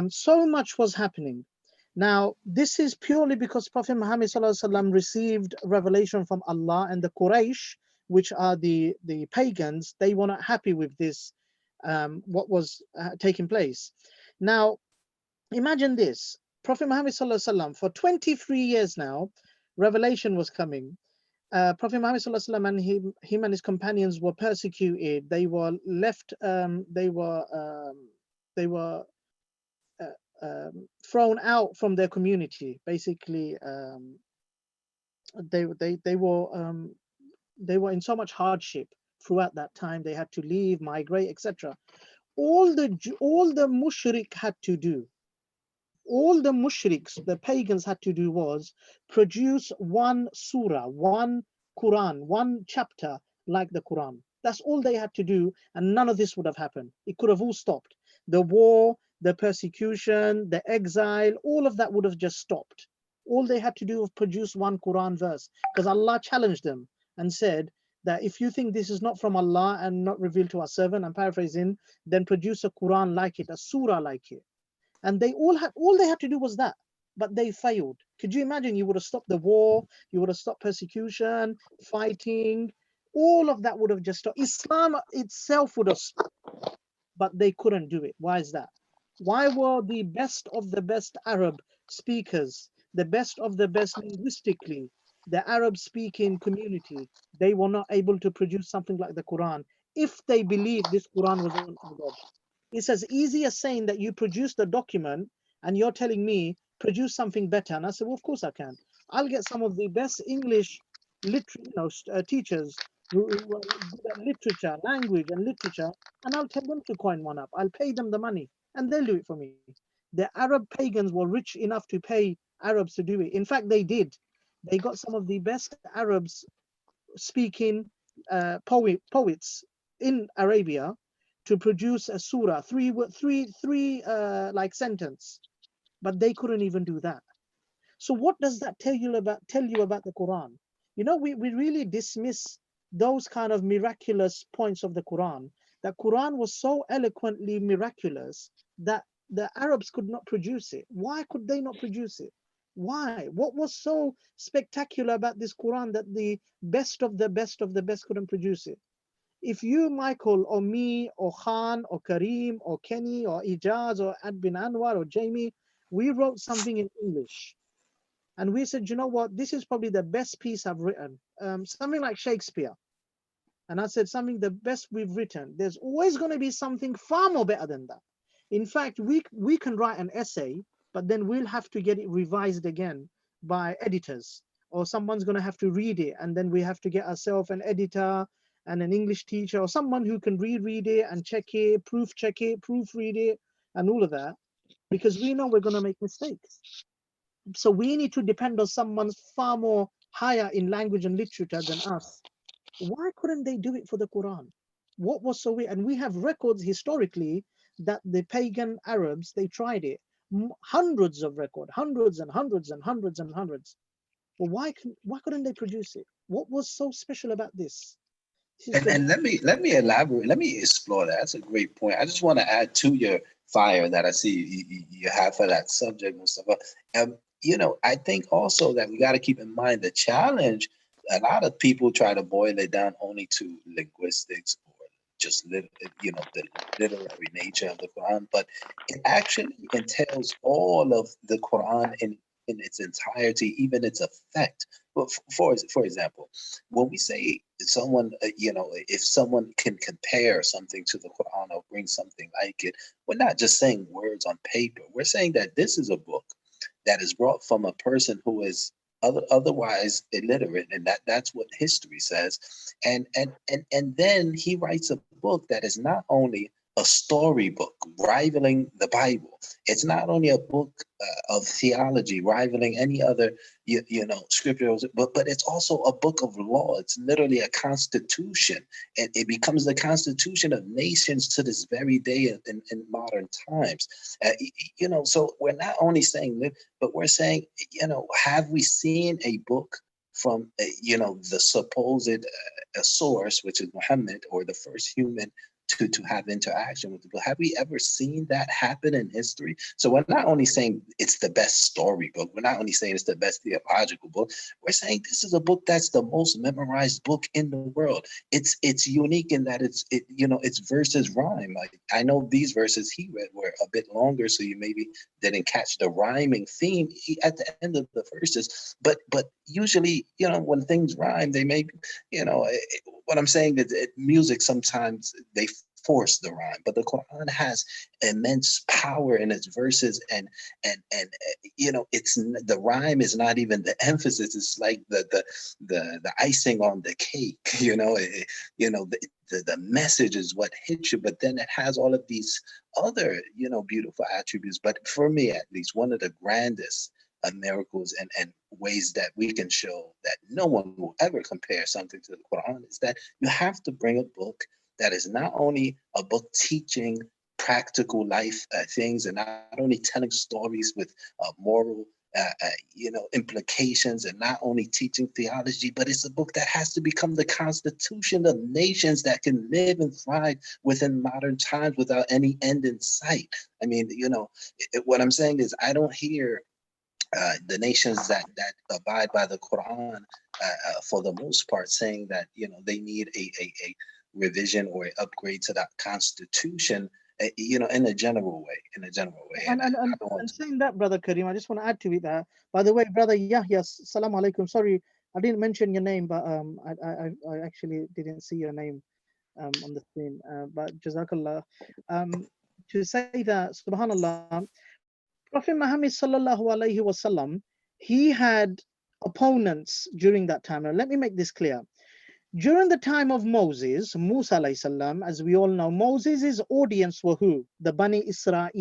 So much was happening. Now, this is purely because Prophet Muhammad ﷺ received revelation from Allah, and the Quraysh, which are the pagans, they were not happy with this, what was taking place. Now, imagine this. Prophet Muhammad ﷺ, for 23 years now, revelation was coming. Prophet Muhammad ﷺ and him and his companions were persecuted. They were left, they were thrown out from their community. Basically, they were in so much hardship throughout that time. They had to leave, migrate, etc. All the mushrik had to do, all the mushriks, the pagans had to do was produce one surah, one Quran, one chapter like the Quran. That's all they had to do, and none of this would have happened. It could have all stopped. The war, the persecution, the exile, all of that would have just stopped. All they had to do was produce one Quran verse, because Allah challenged them and said that if you think this is not from Allah and not revealed to our servant, I'm paraphrasing, then produce a Quran like it, a surah like it. And all they had to do was that, but they failed. Could you imagine? You would have stopped the war, you would have stopped persecution, fighting, all of that would have just stopped. Islam itself would have stopped, but they couldn't do it. Why is that? Why were the best of the best Arab speakers, the best of the best linguistically, the Arab speaking community, they were not able to produce something like the Quran if they believed this Quran was from God? It's as easy as saying that you produced a document and you're telling me produce something better. And I said, well, of course I can. I'll get some of the best English teachers who are good at literature, language and literature, and I'll tell them to coin one up. I'll pay them the money and they'll do it for me. The Arab pagans were rich enough to pay Arabs to do it. In fact, they did. They got some of the best Arabs speaking poets in Arabia to produce a surah, three like sentence, but they couldn't even do that. So what does that tell you about the Quran? You know, we really dismiss those kind of miraculous points of the Quran. The Quran was so eloquently miraculous that the Arabs could not produce it. Why could they not produce it? Why? What was so spectacular about this Quran that the best of the best of the best couldn't produce it? If you, Michael, or me, or Khan, or Kareem, or Kenny, or Ijaz, or Ad bin Anwar, or Jamie, we wrote something in English. And we said, you know what, this is probably the best piece I've written. Something like Shakespeare. And I said, something the best we've written. There's always going to be something far more better than that. In fact, we can write an essay, but then we'll have to get it revised again by editors, or someone's going to have to read it. And then we have to get ourselves an editor and an English teacher, or someone who can reread it and check it, proofread it, and all of that, because we know we're going to make mistakes. So we need to depend on someone far more higher in language and literature than us. Why couldn't they do it for the Quran? What was so weird? And we have records historically that the pagan Arabs, they tried it. Hundreds of records, hundreds and hundreds and hundreds and hundreds. Well, why couldn't they produce it? What was so special about this? And let me elaborate. Let me explore that. That's a great point. I just want to add to your fire that I see you have for that subject, Mustafa. You know, I think also that we got to keep in mind the challenge. A lot of people try to boil it down only to linguistics or just the literary nature of the Quran, but it actually entails all of the Quran in its entirety, even its effect. But for example, when we say someone, if someone can compare something to the Quran or bring something like it, we're not just saying words on paper. We're saying that this is a book that is brought from a person who is otherwise illiterate, and that's what history says. And then he writes a book that is not only a storybook rivaling the Bible. It's not only a book of theology rivaling any other, scripture, but it's also a book of law. It's literally a constitution, and it becomes the constitution of nations to this very day in modern times. So we're not only saying that, but we're saying, have we seen a book from, the supposed source, which is Muhammad, or the first human to have interaction with people? Have we ever seen that happen in history? So we're not only saying it's the best storybook, we're not only saying it's the best theological book, we're saying this is a book that's the most memorized book in the world. It's unique in that its verses rhyme. Like, I know these verses he read were a bit longer, so you maybe didn't catch the rhyming theme at the end of the verses, but usually, when things rhyme, they may, what I'm saying is music, sometimes they force the rhyme, but the Quran has immense power in its verses, and it's the rhyme is not even the emphasis. It's like the icing on the cake. The message is what hits you, but then it has all of these other beautiful attributes. But for me, at least, one of the grandest miracles and ways that we can show that no one will ever compare something to the Quran is that you have to bring a book that is not only a book teaching practical life things, and not only telling stories with moral implications, and not only teaching theology, but it's a book that has to become the constitution of nations that can live and thrive within modern times without any end in sight. I mean, what I'm saying is, I don't hear the nations that abide by the Quran, for the most part, saying that they need a revision or an upgrade to that constitution, in a general way. And saying that, Brother Kareem, I just want to add to it that, by the way, Brother Yahya, salam alaikum. Sorry, I didn't mention your name, but I actually didn't see your name on the screen. But Jazakallah. To say that, Subhanallah, Prophet Muhammad sallallahu alaihi wasallam, he had opponents during that time. Now, let me make this clear. During the time of Moses, Musa alayhi salam, as we all know, Moses' audience were who? The Bani Israel.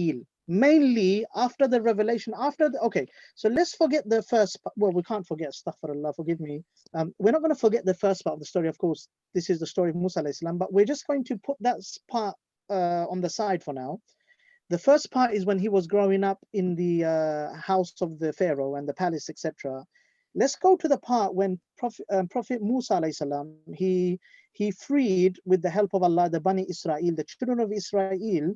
Mainly after the revelation, okay, so let's forget the first, well, we can't forget, astaghfirullah, forgive me. We're not going to forget the first part of the story, of course. This is the story of Musa alayhi salam, but we're just going to put that part on the side for now. The first part is when he was growing up in the house of the Pharaoh and the palace, etc. Let's go to the part when Prophet Musa alayhi salam, he freed, with the help of Allah, the Bani Israel, the children of Israel.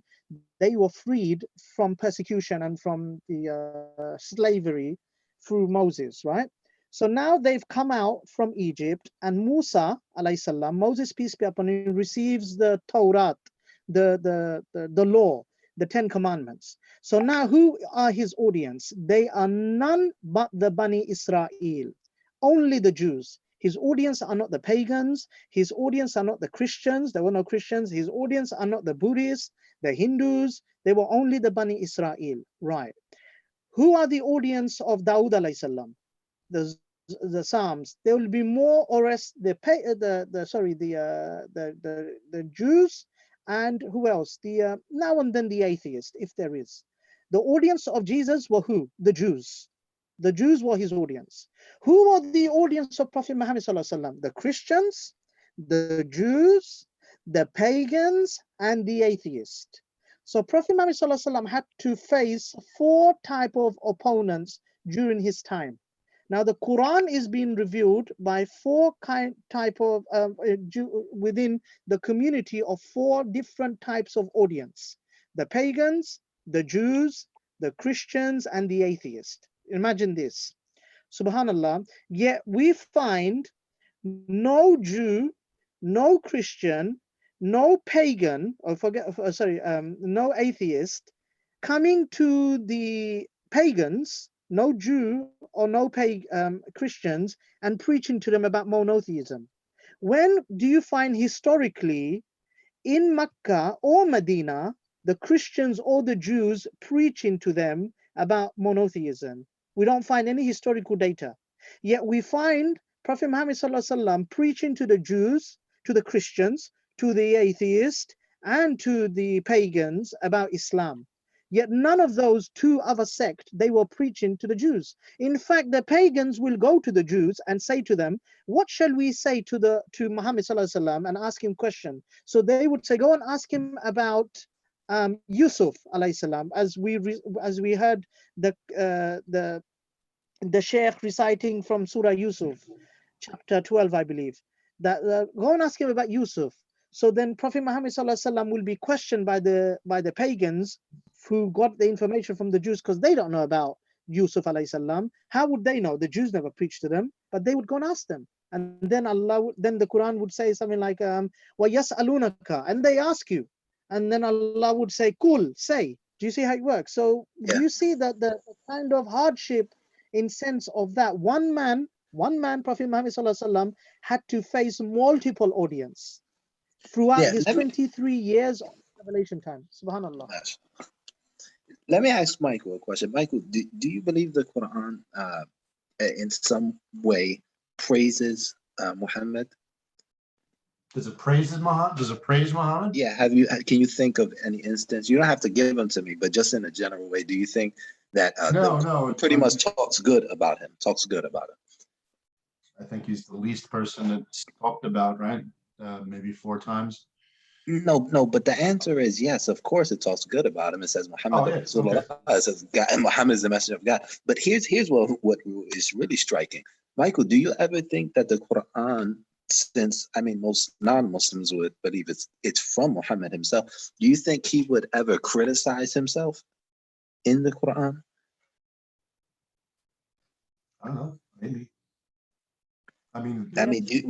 They were freed from persecution and from the slavery through Moses, right? So now they've come out from Egypt, and Musa alayhi salam, Moses, peace be upon him, receives the Torah, the law, the 10 Commandments. So now who are his audience? They are none but the Bani Israel, only the Jews. His audience are not the pagans. His audience are not the Christians. There were no Christians. His audience are not the Buddhists, the Hindus. They were only the Bani Israel, right? Who are the audience of Dawood alayhi salam? The Psalms. There will be more or less the Jews, and who else? Now and then the atheist, if there is. The audience of Jesus were who? The Jews. The Jews were his audience. Who were the audience of Prophet Muhammad sallallahu alaihi wasallam? The Christians, the Jews, the pagans, and the atheist. So Prophet Muhammad sallallahu alaihi wasallam had to face 4 types of opponents during his time. Now the Quran is being reviewed by 4 type of within the community of 4 different types of audience: the pagans, the Jews, the Christians, and the atheist. Imagine this, subhanallah. Yet we find no Jew, no Christian, no pagan, no atheist coming to the pagans, no Jew or no Christians, and preaching to them about monotheism. When do you find historically in Mecca or Medina the Christians or the Jews preaching to them about monotheism? We don't find any historical data. Yet we find Prophet Muhammad sallallahu alaihi wasallam preaching to the Jews, to the Christians, to the atheists, and to the pagans about Islam. Yet none of those two other sects, they were preaching to the Jews. In fact, the pagans will go to the Jews and say to them, what shall we say to Muhammad sallallahu alaihi wasallam, and ask him question? So they would say, go and ask him about Yusuf alayhi salam, as we heard the Sheikh reciting from Surah Yusuf, chapter 12, I believe. That go and ask him about Yusuf. So then Prophet Muhammad sallallahu alaihi wasallam will be questioned by the pagans who got the information from the Jews, because they don't know about Yusuf alayhi salam. How would they know? The Jews never preached to them, but they would go and ask them. And then then the Quran would say something like, "Wa yas'alunaka," and they ask you, and then Allah would say, "Kul," say. Do you see how it works? So Yeah. do you see that the kind of hardship in sense of that one man, Prophet Muhammad sallallahu alaihi wasallam, had to face multiple audience throughout Yeah, his 23 years of revelation time. Subhanallah. let me ask Michael a question. Michael, do you believe the Quran in some way praises Muhammad? Does it praise Muhammad? Does it praise Muhammad? Yeah, can you think of any instance? You don't have to give them to me, but just in a general way, do you think that No. it pretty much talks good about him? I think he's the least person that's talked about, right? Maybe 4 times. No, but the answer is yes. Of course, it talks good about him. It says Muhammad. Oh, yeah, okay. It says God, Muhammad is the messenger of God. But here's what is really striking, Michael. Do you ever think that the Quran, since most non-Muslims would believe it's from Muhammad himself, do you think he would ever criticize himself in the Quran? I don't know, maybe.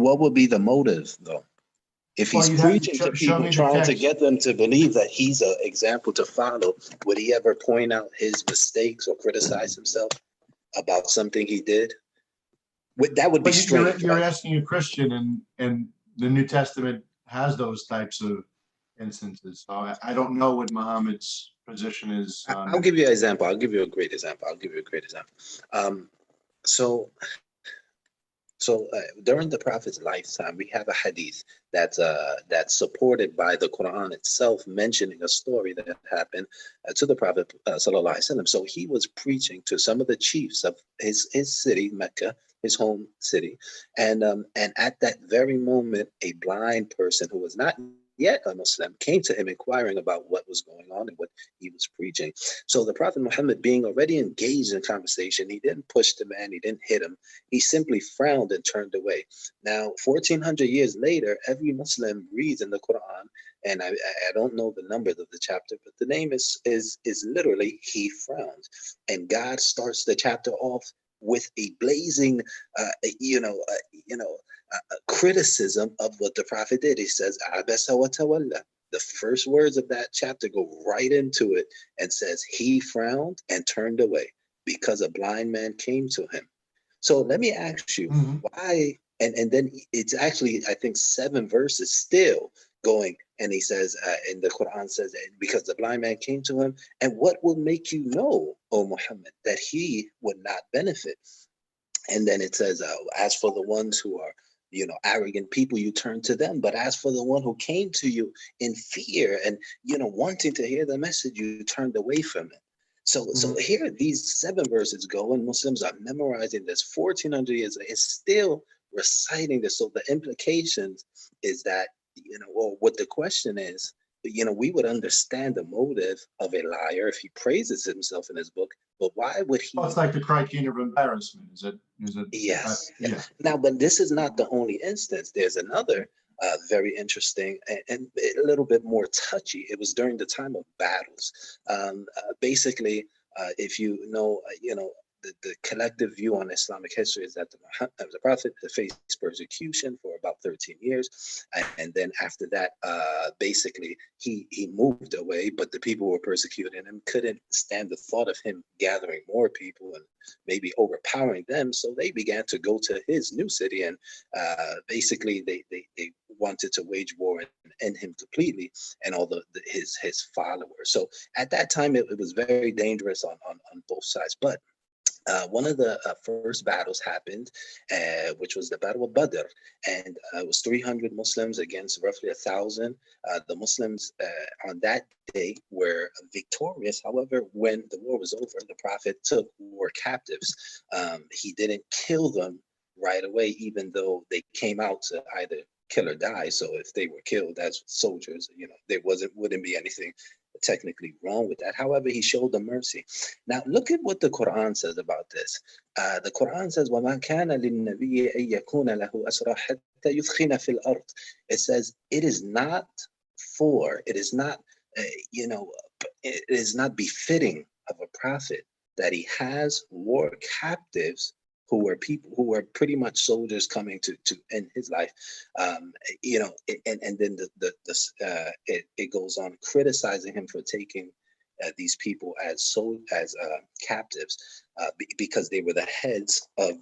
What would be the motive, though? If he's preaching to people, trying to get them to believe that he's an example to follow, would he ever point out his mistakes or criticize himself about something he did? That would be strange. You're asking a Christian, and the New Testament has those types of instances. So I don't know what Muhammad's position is. I'll give you an example. I'll give you a great example. So during the Prophet's lifetime, we have a hadith that's supported by the Quran itself, mentioning a story that happened to the Prophet sallallahu alaihi wasallam. So he was preaching to some of the chiefs of his city, Mecca, his home city, and at that very moment, a blind person who was not yet a Muslim came to him inquiring about what was going on and what he was preaching. So the Prophet Muhammad, being already engaged in conversation, he didn't push the man, he didn't hit him, he simply frowned and turned away. Now, 1400 years later, every Muslim reads in the Quran, and I don't know the number of the chapter, but the name is literally "he frowned," and God starts the chapter off with a blazing, criticism of what the Prophet did. He says, "Abasa wa tawalla." The first words of that chapter go right into it and says, "He frowned and turned away because a blind man came to him." So let me ask you, why? And then it's actually, I think, 7 verses still going, and he says, and the Quran says, because the blind man came to him, and what will make you know, O Muhammad, that he would not benefit? And then it says, as for the ones who are, arrogant people, you turn to them. But as for the one who came to you in fear and, wanting to hear the message, you turned away from it. So here these 7 verses go, and Muslims are memorizing this 1400 years. It's still reciting this. So the implications is that, or what the question is, we would understand the motive of a liar if he praises himself in his book, but why would he? Well, it's like the criterion of embarrassment. Is it? Yes. Yeah. Now, but this is not the only instance. There's another very interesting and a little bit more touchy. It was during the time of battles. Basically, if you know, the collective view on Islamic history is that the Prophet faced persecution for about 13 years. And then after that, basically, he moved away, but the people who were persecuting him couldn't stand the thought of him gathering more people and maybe overpowering them. So they began to go to his new city, and basically they wanted to wage war and end him completely and all his followers. So at that time, it was very dangerous on both sides. But one of the first battles happened, which was the Battle of Badr, and it was 300 Muslims against roughly 1,000. The Muslims on that day were victorious. However, when the war was over, the Prophet took war captives. He didn't kill them right away, even though they came out to either kill or die. So if they were killed as soldiers, you know, there wouldn't be anything technically wrong with that. However, he showed them mercy. Now, look at what the Quran says about this. The Quran says, وَمَا كَانَ لِلنَّبِيِّ أَن يَكُونَ لَهُ أَسْرَى حَتَّى يُثْخِنَ فِي الْأَرْضِ. It says, it is not it is not befitting of a prophet that he has war captives who were people who were pretty much soldiers coming to end his life, and then it goes on criticizing him for taking these people as captives because they were the heads of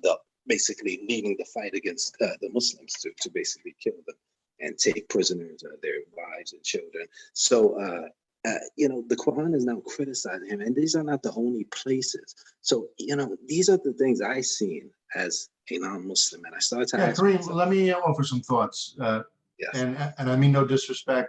basically leading the fight against the Muslims to basically kill them and take prisoners their wives and children. So the Quran is now criticizing him, and these are not the only places. So, these are the things I seen as a non-Muslim, and I started to ask Kareem, myself, let me offer some thoughts. yes. And I mean no disrespect.